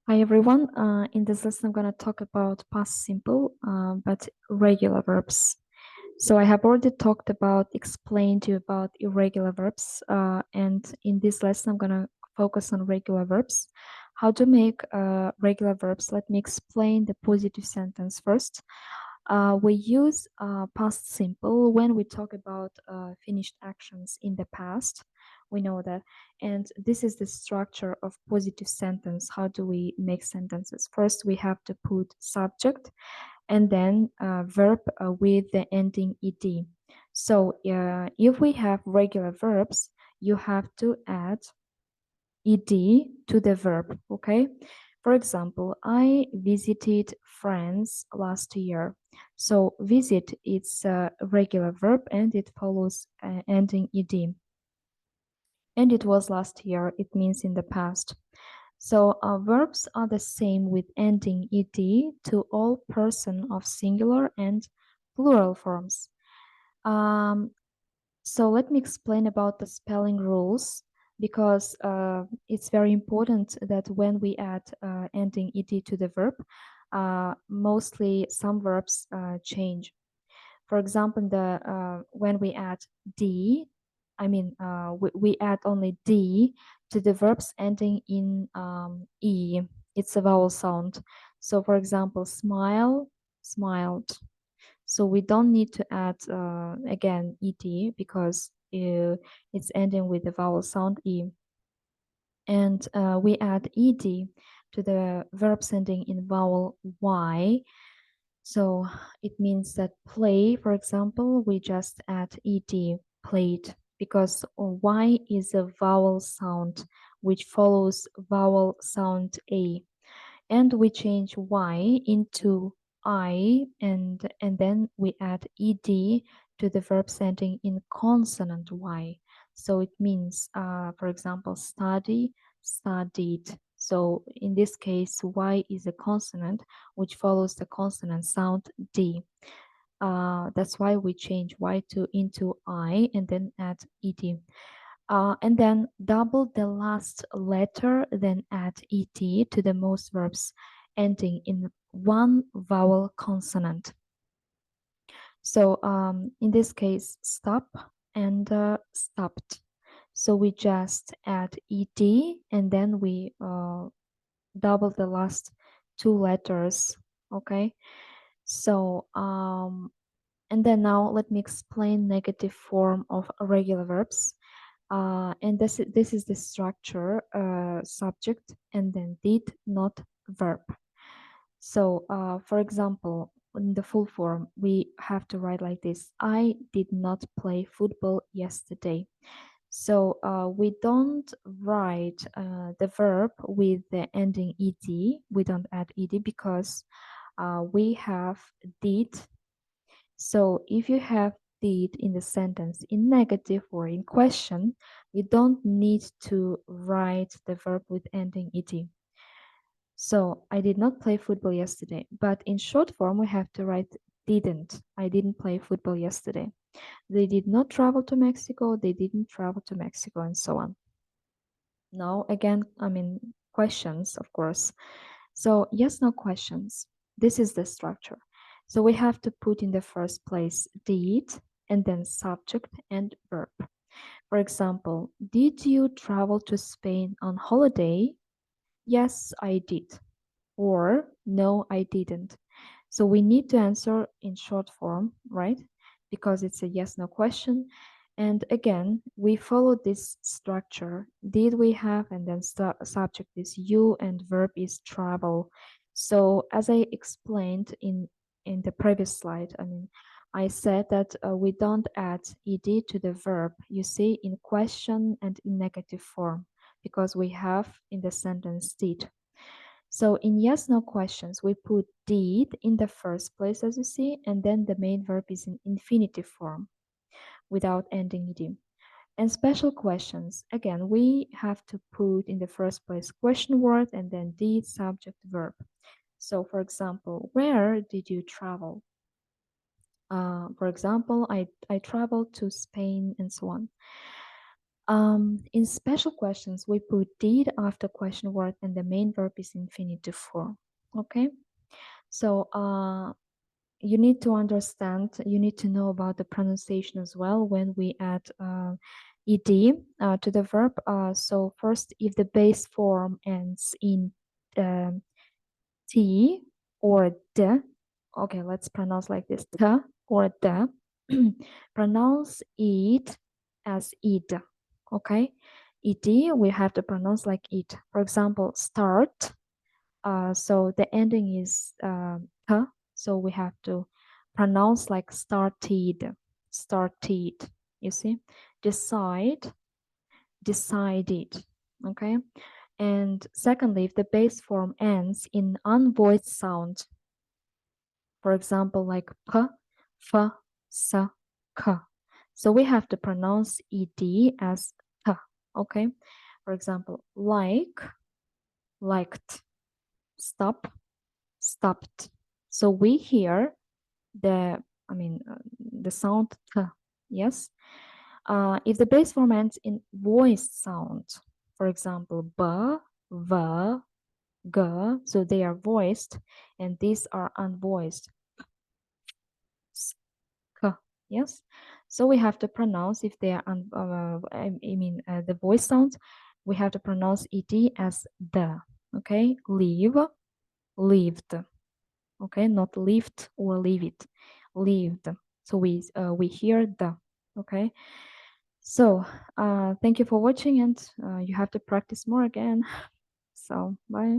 Hi everyone. In this lesson, I'm going to talk about past simple but regular verbs. So I have already explained to you about irregular verbs, and in this lesson, I'm going to focus on regular verbs. How to make regular verbs? Let me explain the positive sentence first. We use past simple when we talk about finished actions in the past. We know that. And this is the structure of positive sentence. How do we make sentences? First, we have to put subject and then verb with the ending ed. So if we have regular verbs, you have to add ed to the verb, okay? For example, I visited friends last year. So visit is a regular verb and it follows ending ed. And it was last year, it means in the past. So verbs are the same with ending ed to all person of singular and plural forms. So let me explain about the spelling rules because it's very important that when we add ending ed to the verb, mostly some verbs change. For example, when we add d, we add only d to the verbs ending in e. It's a vowel sound. So, for example, smile, smiled. So we don't need to add again ed because it's ending with the vowel sound e. And we add ed to the verbs ending in vowel y. So it means that play, for example, we just add ed, played, because y is a vowel sound which follows vowel sound a. And we change y into I and then we add ed to the verb ending in consonant y. So it means, for example, study, studied. So in this case, y is a consonant which follows the consonant sound d. That's why we change y into I and then add ed. And then double the last letter, then add et to the most verbs ending in one vowel consonant. So in this case, stop and stopped. So we just add et and then we double the last two letters. Okay. So and then now let me explain negative form of regular verbs. And this is the structure, subject and then did, not verb. So for example, in the full form, we have to write like this: I did not play football yesterday. So we don't write the verb with the ending ed. We don't add ed because we have did. So if you have did in the sentence in negative or in question, you don't need to write the verb with ending ed. So I did not play football yesterday, but in short form, we have to write didn't. I didn't play football yesterday. They did not travel to Mexico. They didn't travel to Mexico, and so on. Now, again, questions, of course. So yes, no questions. This is the structure. So we have to put in the first place did and then subject and verb. For example, did you travel to Spain on holiday? Yes, I did. Or no, I didn't. So we need to answer in short form, right? Because it's a yes, no question. And again, we follow this structure. Did we have, and then subject is you and verb is travel. So as I explained in the previous slide, I said that we don't add ed to the verb, you see, in question and in negative form, because we have in the sentence did. So in yes, no questions, we put did in the first place, as you see, and then the main verb is in infinitive form without ending ed. And special questions, again, we have to put in the first place question word and then did, subject, verb. So for example, where did you travel? For example, I traveled to Spain and so on. In special questions, we put did after question word and the main verb is infinitive form. Okay, so you need to understand, you need to know about the pronunciation as well when we add ed to the verb. So first, if the base form ends in um, t or d, okay, let's pronounce like this, t or d, pronounce it as id. Okay, ed we have to pronounce like it. For example, start, so the ending is t, so we have to pronounce like started, started. You see, decide, decided. Okay, and secondly, if the base form ends in unvoiced sound, for example, like p, f, s, k, so we have to pronounce ed as t. Okay, for example, like, liked, stop, stopped. So we hear the, the sound t, yes. If the base form ends in voiced sound, for example, b, v, g, so they are voiced, and these are unvoiced, k, yes. So we have to pronounce, if they are the voice sounds, we have to pronounce ed as the. Okay, leave, lived. Okay, not lift or leave it, lived. So we hear the. Okay, so thank you for watching, and you have to practice more again. So bye.